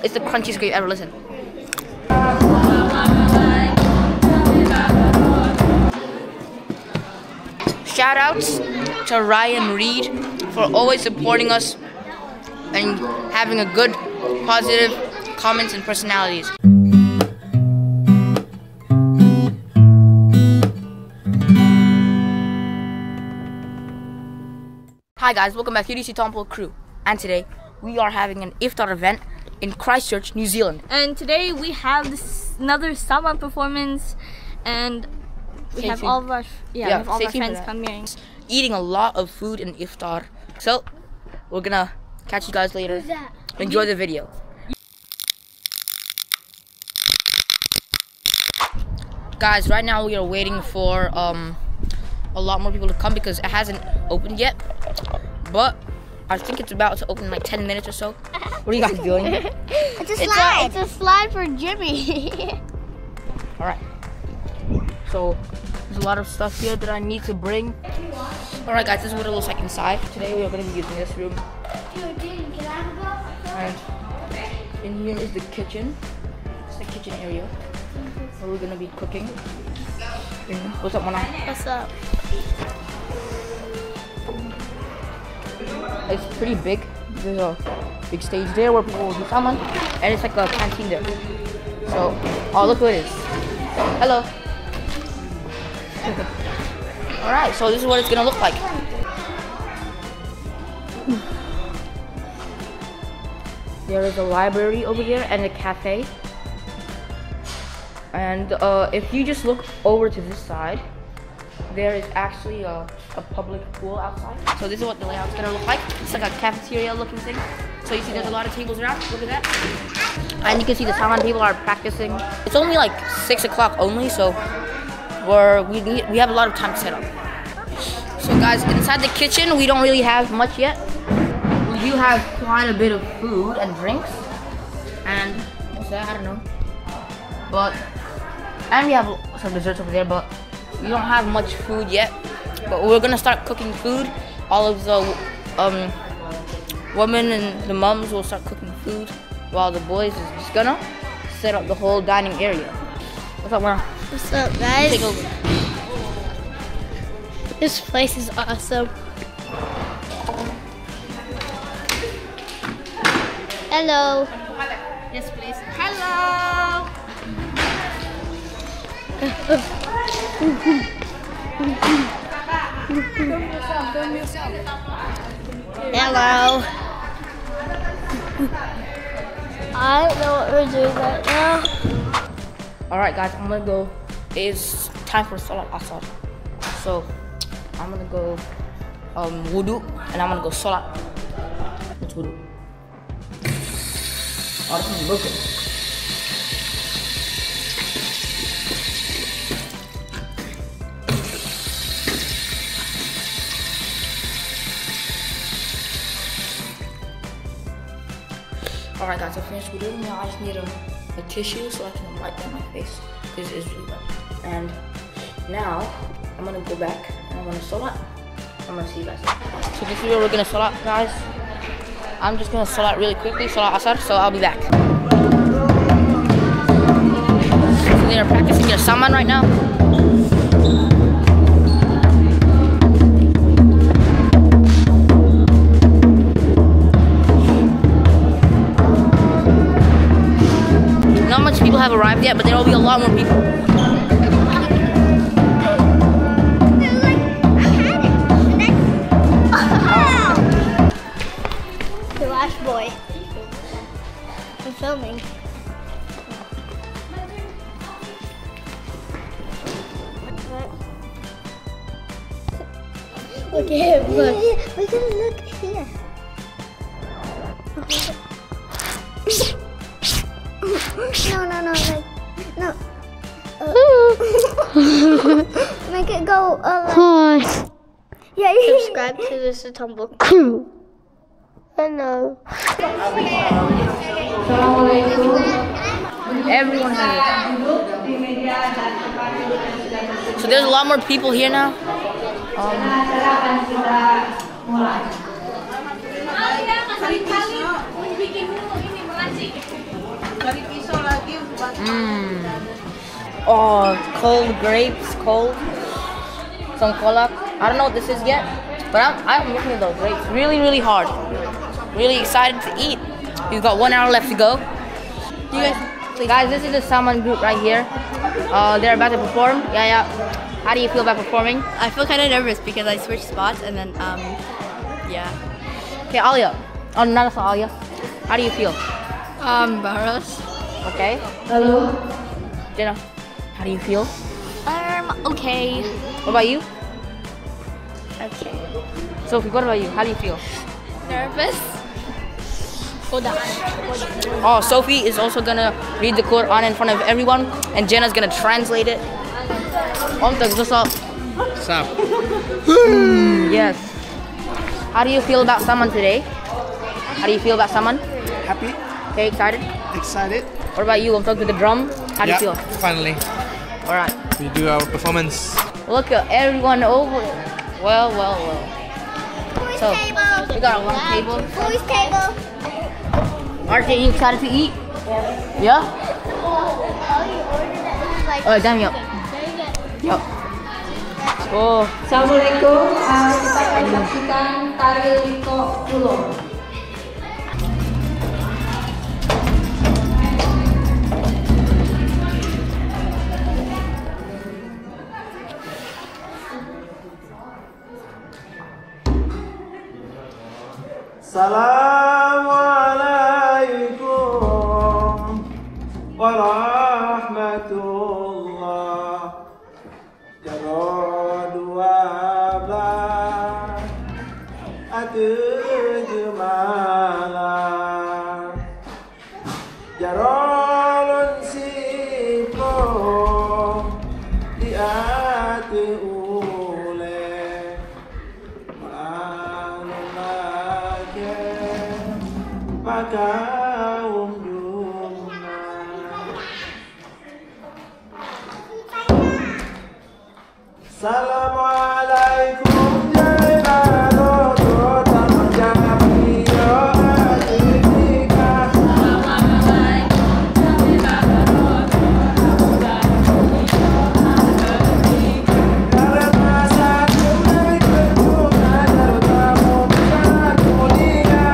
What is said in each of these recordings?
It's the crunchiest grape ever. Listen. Shout outs to Ryan Reed for always supporting us and having a good, positive comments and personalities. Hi guys, welcome back to TheSitompulCrew, and today we are having an Iftar event in Christchurch, New Zealand. And today we have another summer performance, and we have all of our friends coming. Eating a lot of food in Iftar. So we're gonna catch you guys later. Enjoy the video. Guys, right now we are waiting for a lot more people to come because it hasn't opened yet. But I think it's about to open in like 10 minutes or so. What are you guys doing? It's a slide. It's a slide for Jimmy. Alright. So there's a lot of stuff here that I need to bring. Alright guys, this is what it looks like inside. Today we are going to be using this room. And in here is the kitchen. It's the kitchen area where we're going to be cooking. What's up, Mona? What's up? It's pretty big. There's a big stage there where people will do salmon, and it's like a canteen there. So, oh, look who it is. Hello. Alright, so this is what it's gonna look like. There is a library over there and a cafe. And if you just look over to this side, there is actually a public pool outside. So this is what the layout's gonna look like. It's like a cafeteria looking thing. So you see there's a lot of tables around, look at that. And you can see the salmon people are practicing. It's only like 6 o'clock only, so we have a lot of time to set up. So guys, inside the kitchen, we don't really have much yet. We do have quite a bit of food and drinks. And what's that? I don't know. And we have some desserts over there, but we don't have much food yet. But we're gonna start cooking food. All of the women and the moms will start cooking food, while the boys is just gonna set up the whole dining area. What's up, Mara? What's up, guys? Take over. This place is awesome. Hello. Yes, please. Hello. Hello. I don't know what we're doing right now. Alright guys, I'm gonna go. It's time for Salat Asar. So I'm gonna go wudu, and I'm gonna go Salat. Let's wudu. Oh, this is broken. Alright guys, I finished with it. Now I just need a tissue so I can wipe down my face because it is really wet. And now I'm gonna go back and I'm gonna salat. I'm gonna see you guys. So this is where we're gonna salat, guys. I'm just gonna salat really quickly, salat asar, so I'll be back. So they are practicing their saman right now. Not much people have arrived yet, but there will be a lot more people. The last boy. I'm filming. Look at him, look. We're gonna look here. No, like, no. Make it go, yeah. Subscribe to TheSitompulCrew. Hello. Everyone has it. So there's a lot more people here now. Oh, cold grapes, cold. Some kolak. I don't know what this is yet, but I'm looking at those grapes. Really, really hard. Really excited to eat. We've got 1 hour left to go. You guys, this is the Saman group right here. They're about to perform. Yeah. How do you feel about performing? I feel kind of nervous because I switched spots and then, yeah. Okay, Alia. Oh, not Alia. How do you feel? Embarrassed. Okay. Hello. Jenna, how do you feel? Okay. What about you? Okay. Sophie, what about you? How do you feel? Nervous. Oh, Sophie is also gonna read the Quran in front of everyone, and Jenna's gonna translate it. Sup? Yes. How do you feel about someone today? How do you feel about someone? Happy? Okay, excited? Excited? What about you? I'm talking to the drum. How do you feel? Finally. Alright. We do our performance. Look at everyone over. Well. So, we got a long table. Who's table? RJ, you excited to eat? Yeah? Oh, damn, yup. Oh. Assalamualaikum, kita akan saksikan tari Likok Pulo. Assalamualaikum warahmatullah. Jaro 12 Atujmalah Jarolun sipo di ati ule Ma'alulake Pakaum Jumna. Assalamualaikum jaibaro kota menjadi Afrika. Karena satu negeri berguna terutama besar mulia.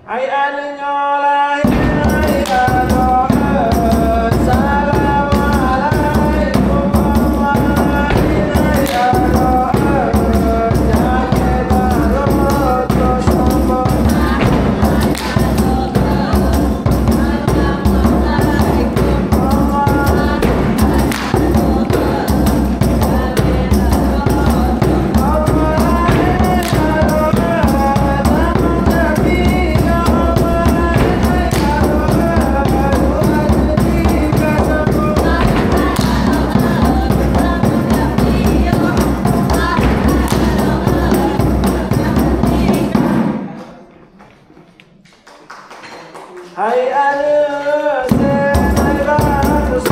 Ai alingola Hai alus hai bagus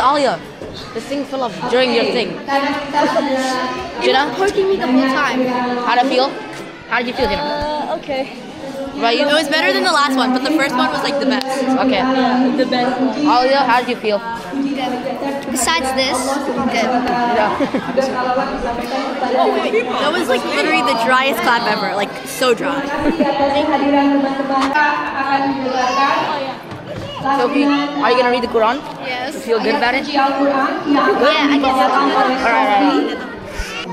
Alia, this thing fell off during your thing. Jenna? Poking me the whole time. How did it feel? How did you feel, Jenna? Okay. Right, you? It was better than the last one, but the first one was like the best. Okay. Yeah, the best one. Alia, how did you feel? Besides this, good. Yeah. Oh, wait. That was like literally the driest clap ever. Like, so dry. Sophie, are you gonna read the Quran? Yes. You feel good about it? Yeah, I guess so. Alright.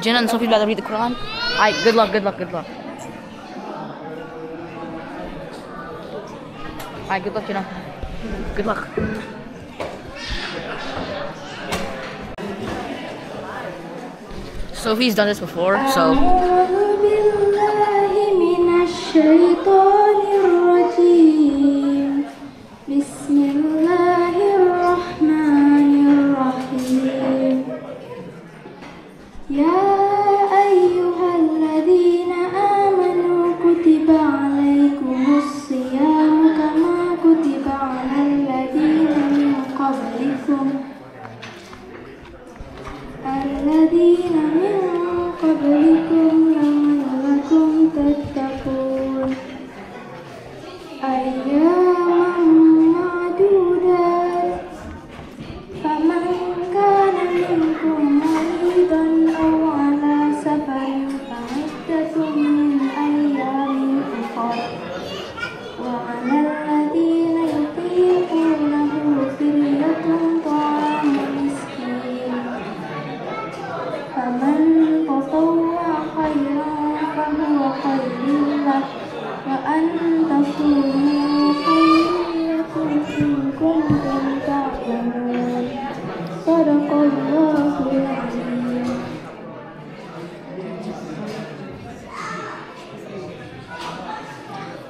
Jenna and Sophie about to read the Quran. Alright, good luck. Alright, good luck, Jenna. Good luck. Sophie's done this before, so.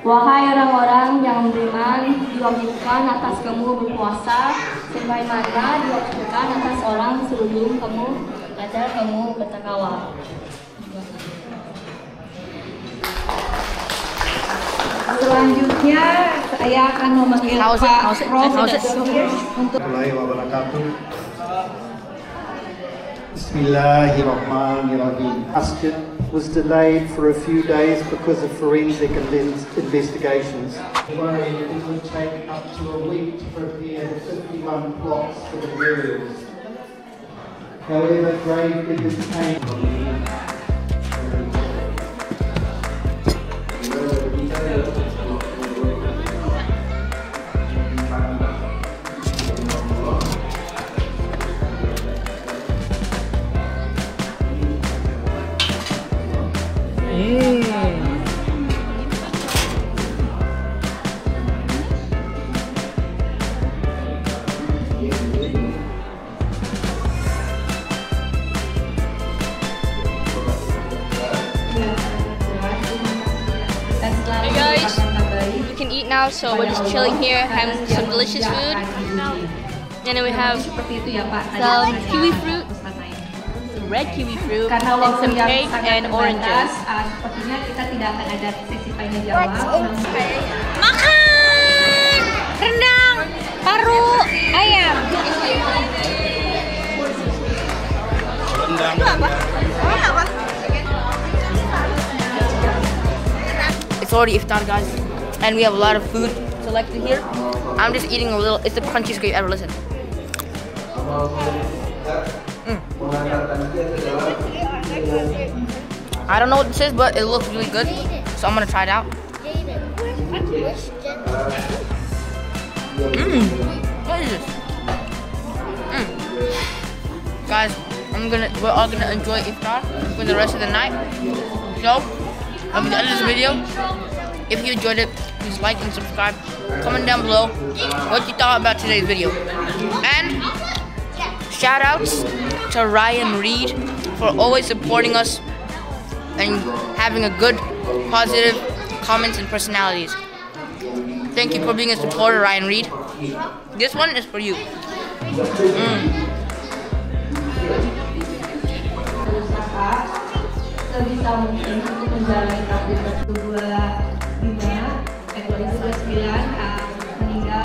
Wahai orang-orang yang beriman, diwajibkan atas kamu berpuasa, sebagaimana diwajibkan atas orang sebelum kamu agar kamu bertakwa. Selanjutnya saya akan memanggil Pak Prof untuk Bismillahirrahmanirrahim. Masjid was delayed for a few days because of forensic investigations. It would take up to a week to prepare the 51 plots for the burials. However, grave diggers came. Hey guys, we can eat now, so we're just chilling here, having some delicious food. And then we have some kiwi fruit, some red kiwi fruit, and some cake and oranges. sepertinya kita tidak akan ada sesi tanya jawab. Makan! Rendang! Paru! Ayam! Itu apa? Apa? It's already iftar, guys, and we have a lot of food selected here. I'm just eating a little. It's the crunchiest cake ever. Listen. I don't know what this is, but it looks really good, so I'm gonna try it out. What is this? Guys, we're all gonna enjoy iftar for the rest of the night. So, at the end of this video, if you enjoyed it, please like and subscribe. Comment down below what you thought about today's video. And shout outs to Ryan Reed for always supporting us and having a good, positive comments and personalities. Thank you for being a supporter, Ryan Reed. This one is for you. Sebisa mungkin untuk menjalani takdir 2029 meninggal